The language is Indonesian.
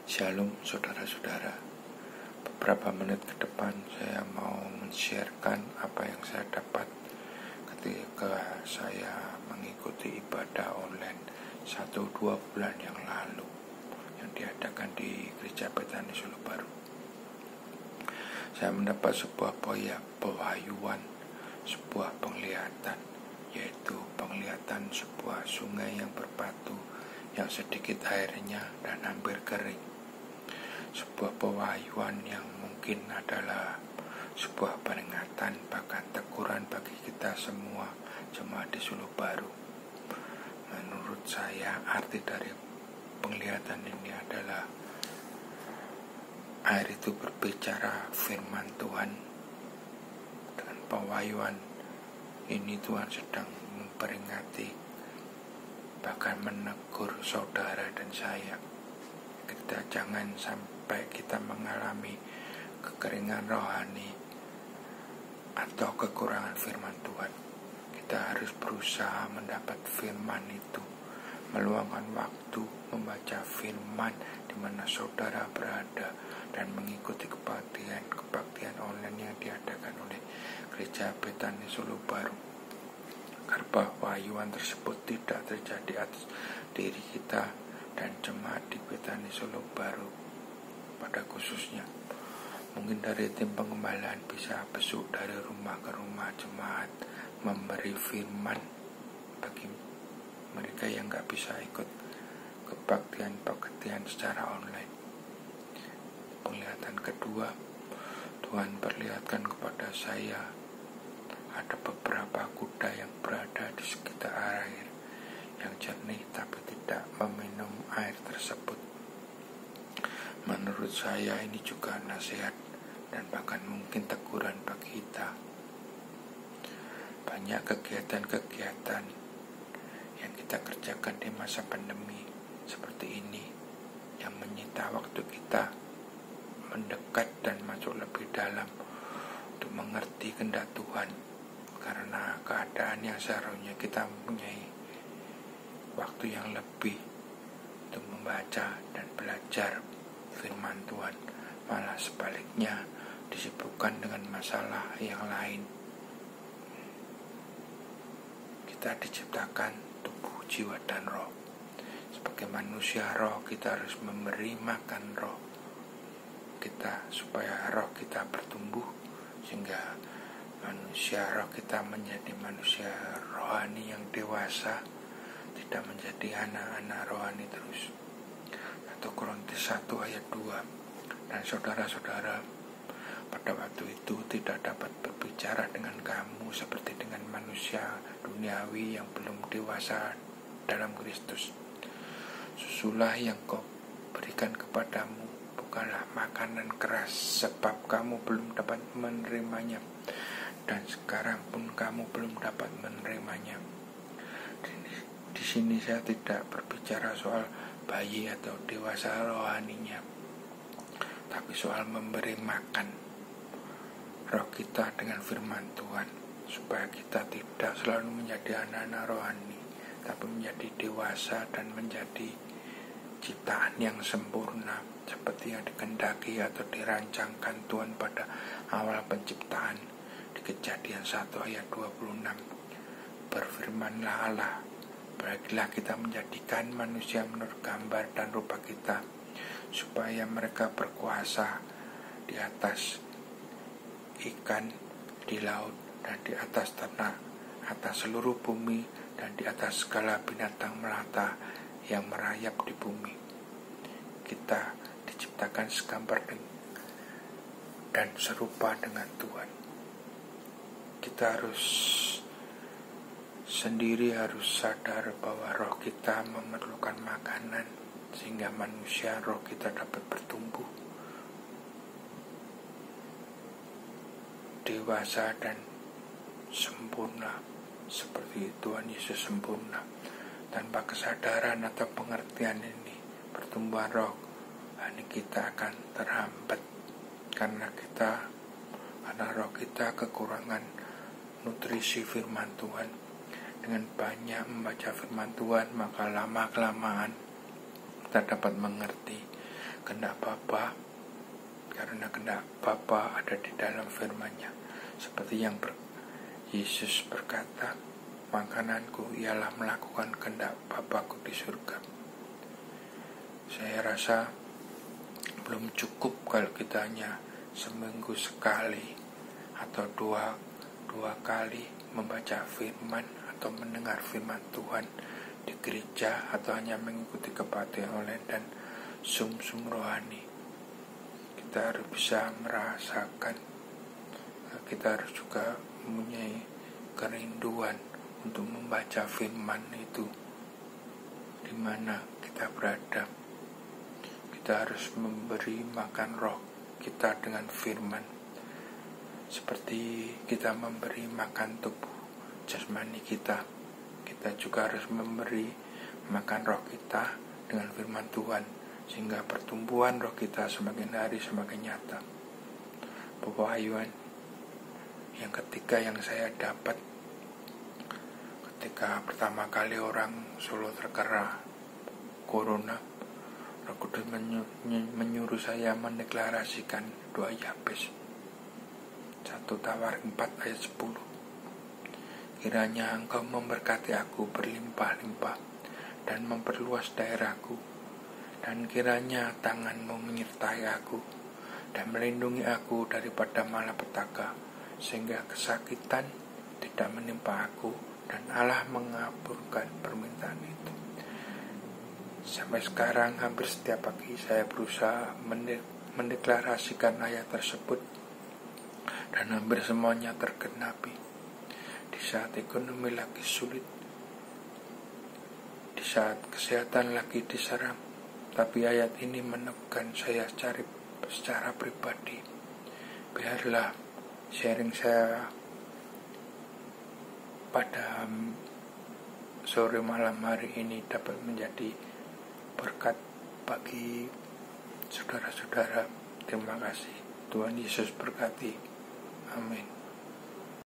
Shalom saudara-saudara. Beberapa menit ke depan saya mau men-sharekan apa yang saya dapat ketika saya mengikuti ibadah online 1-2 bulan yang lalu yang diadakan di Gereja Betani Solo Baru. Saya mendapat sebuah pewahyuan, sebuah penglihatan, yaitu penglihatan sebuah sungai yang berbatu yang sedikit airnya dan hampir kering. Sebuah pewahyuan yang mungkin adalah sebuah peringatan, bahkan teguran bagi kita semua jemaat di Solo Baru. Menurut saya arti dari penglihatan ini adalah air itu berbicara firman Tuhan. Dengan pewahyuan ini Tuhan sedang memperingati, bahkan menegur saudara dan saya. Kita jangan sampai kita mengalami kekeringan rohani atau kekurangan firman Tuhan. Kita harus berusaha mendapat firman itu, meluangkan waktu membaca firman di mana saudara berada dan mengikuti kebaktian online yang diadakan oleh Gereja Betani Solo Baru. Agar pewahyuan tersebut tidak terjadi atas diri kita dan jemaat di Betani Solo Baru pada khususnya. Mungkin dari tim pengembalaan bisa besuk dari rumah ke rumah jemaat, memberi firman bagi mereka yang gak bisa ikut kebaktian secara online. Penglihatan kedua, Tuhan perlihatkan kepada saya ada beberapa kuda yang berada di sekitar air yang jernih tapi tidak meminum air tersebut. Menurut saya ini juga nasihat dan bahkan mungkin teguran bagi kita. Banyak kegiatan-kegiatan yang kita kerjakan di masa pandemi seperti ini yang menyita waktu kita mendekat dan masuk lebih dalam untuk mengerti kehendak Tuhan, karena keadaan yang seharusnya kita mempunyai waktu yang lebih untuk membaca dan belajar firman Tuhan, malah sebaliknya disibukkan dengan masalah yang lain. Kita diciptakan tubuh, jiwa, dan roh. Sebagai manusia roh, kita harus memberi makan roh kita supaya roh kita bertumbuh, sehingga manusia roh kita menjadi manusia rohani yang dewasa, tidak menjadi anak-anak rohani terus. 1 Korintus 1 ayat 2. Dan saudara-saudara, pada waktu itu tidak dapat berbicara dengan kamu seperti dengan manusia duniawi yang belum dewasa dalam Kristus. Susulah yang kau berikan kepadamu bukanlah makanan keras, sebab kamu belum dapat menerimanya, dan sekarang pun kamu belum dapat menerimanya. Di sini saya tidak berbicara soal bayi atau dewasa rohaninya, tapi soal memberi makan roh kita dengan firman Tuhan, supaya kita tidak selalu menjadi anak-anak rohani, tapi menjadi dewasa dan menjadi ciptaan yang sempurna seperti yang dikehendaki atau dirancangkan Tuhan pada awal penciptaan. Di Kejadian 1 ayat 26, berfirmanlah Allah, baiklah kita menjadikan manusia menurut gambar dan rupa kita, supaya mereka berkuasa di atas ikan di laut dan di atas tanah, atas seluruh bumi dan di atas segala binatang melata yang merayap di bumi. Kita diciptakan segambar dan serupa dengan Tuhan. Kita harus sadar bahwa roh kita memerlukan makanan, sehingga manusia roh kita dapat bertumbuh dewasa dan sempurna seperti Tuhan Yesus sempurna. Tanpa kesadaran atau pengertian ini, pertumbuhan roh ini kita akan terhambat karena roh kita kekurangan nutrisi firman Tuhan. Dengan banyak membaca firman Tuhan, maka lama-kelamaan kita dapat mengerti kehendak Bapa, karena kehendak Bapa ada di dalam firman-Nya. Seperti yang Yesus berkata, makananku ialah melakukan kehendak Bapa-Ku di surga. Saya rasa belum cukup kalau kita hanya seminggu sekali atau dua kali membaca firman atau mendengar firman Tuhan di gereja, atau hanya mengikuti kebaktian online dan sum-sum rohani. Kita harus bisa merasakan, kita harus juga mempunyai kerinduan untuk membaca firman itu di mana kita berada. Kita harus memberi makan roh kita dengan firman, seperti kita memberi makan tubuh jasmani kita. Kita juga harus memberi makan roh kita dengan firman Tuhan, sehingga pertumbuhan roh kita semakin hari semakin nyata. Bapak Ayuan, yang ketiga yang saya dapat ketika pertama kali orang Solo terkena corona, Roh Kudus menyuruh saya mendeklarasikan doa Yabes 1 Tawarik 4 ayat 10. Kiranya Engkau memberkati aku berlimpah-limpah dan memperluas daerahku, dan kiranya tangan-Mu menyertai aku dan melindungi aku daripada malapetaka, sehingga kesakitan tidak menimpa aku, dan Allah mengabulkan permintaan itu. Sampai sekarang hampir setiap pagi saya berusaha mendeklarasikan ayat tersebut, dan hampir semuanya tergenapi. Di saat ekonomi lagi sulit, di saat kesehatan lagi diserang, tapi ayat ini menekan saya secara pribadi. Biarlah sharing saya pada sore malam hari ini dapat menjadi berkat bagi saudara-saudara. Terima kasih. Tuhan Yesus berkati. Amin.